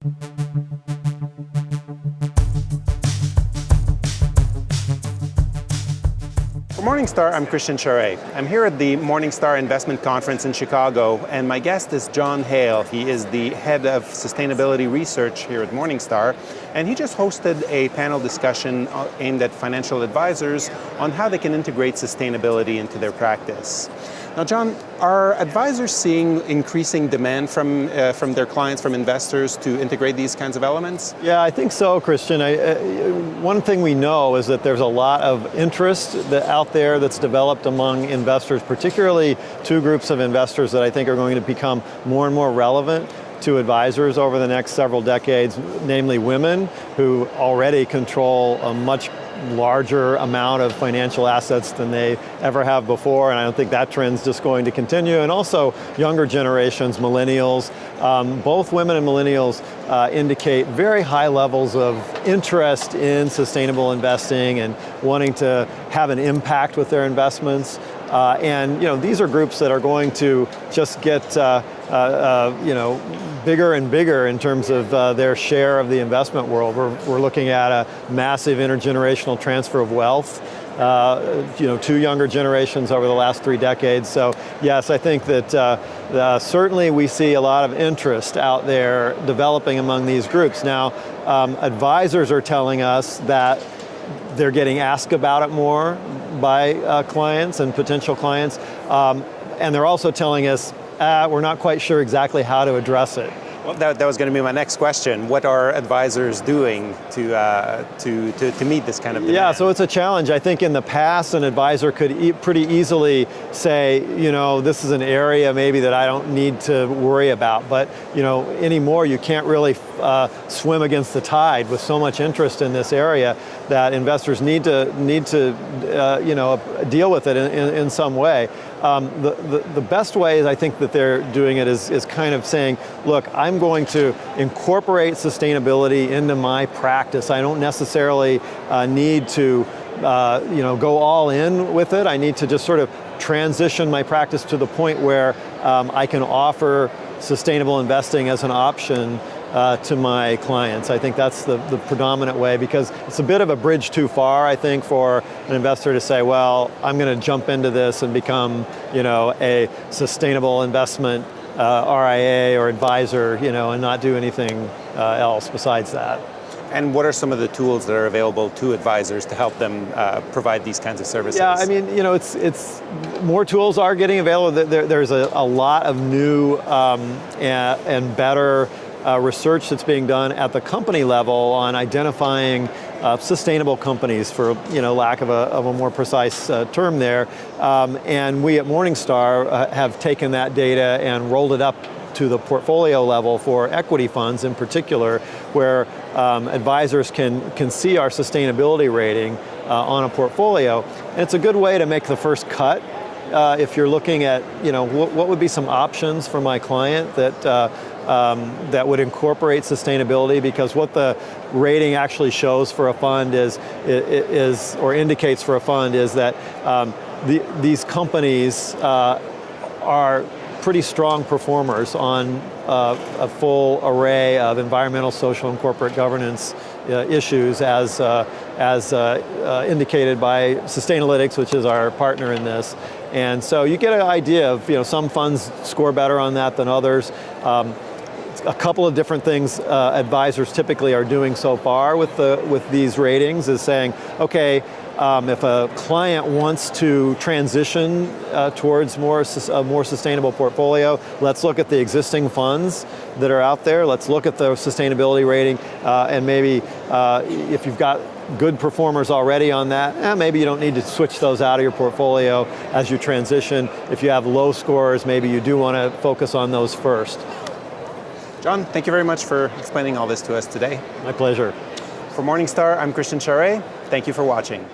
For Morningstar, I'm Christian Charest. I'm here at the Morningstar Investment Conference in Chicago, and my guest is John Hale. He is the head of sustainability research here at Morningstar, and he just hosted a panel discussion aimed at financial advisors on how they can integrate sustainability into their practice. Now, John, are advisors seeing increasing demand from their clients, from investors, to integrate these kinds of elements? Yeah, I think so, Christian. One thing we know is that there's a lot of interest out there that's developed among investors, particularly two groups of investors that I think are going to become more and more relevant to advisors over the next several decades, namely women who already control a much larger amount of financial assets than they ever have before, and I don't think that trend's just going to continue. And also younger generations, millennials, both women and millennials indicate very high levels of interest in sustainable investing and wanting to have an impact with their investments. And these are groups that are going to just get bigger and bigger in terms of their share of the investment world. We're looking at a massive intergenerational transfer of wealth. Two younger generations over the last 3 decades. So yes, I think that certainly we see a lot of interest out there developing among these groups. Now, advisors are telling us that they're getting asked about it more by clients and potential clients. And they're also telling us, we're not quite sure exactly how to address it. Well, that was going to be my next question. What are advisors doing to meet this kind of demand? Yeah, so it's a challenge. I think in the past, an advisor could pretty easily say, this is an area maybe that I don't need to worry about. But anymore, you can't really swim against the tide with so much interest in this area that investors need to deal with it in some way. The best way I think that they're doing it is kind of saying, look, I'm going to incorporate sustainability into my practice. I don't necessarily need to go all in with it. I need to just sort of transition my practice to the point where I can offer sustainable investing as an option to my clients. I think that's the predominant way, because it's a bit of a bridge too far, I think, for an investor to say, well, I'm going to jump into this and become, a sustainable investment RIA or advisor, and not do anything else besides that. And what are some of the tools that are available to advisors to help them provide these kinds of services? Yeah, I mean, it's more tools are getting available. There's a lot of new and better research that's being done at the company level on identifying sustainable companies, for lack of a more precise term there. And we at Morningstar have taken that data and rolled it up to the portfolio level for equity funds in particular, where advisors can see our sustainability rating on a portfolio. And it's a good way to make the first cut. If you're looking at, what would be some options for my client that would incorporate sustainability, because what the rating actually shows for a fund is or indicates for a fund is that these companies are pretty strong performers on a full array of environmental, social, and corporate governance issues, as indicated by Sustainalytics, which is our partner in this. And so you get an idea of, some funds score better on that than others. A couple of different things advisors typically are doing so far with these ratings is saying, okay, if a client wants to transition towards a more sustainable portfolio, let's look at the existing funds that are out there. Let's look at the sustainability rating, and maybe if you've got good performers already on that, maybe you don't need to switch those out of your portfolio as you transition. If you have low scores, maybe you do want to focus on those first. John, thank you very much for explaining all this to us today. My pleasure. For Morningstar, I'm Christian Charest. Thank you for watching.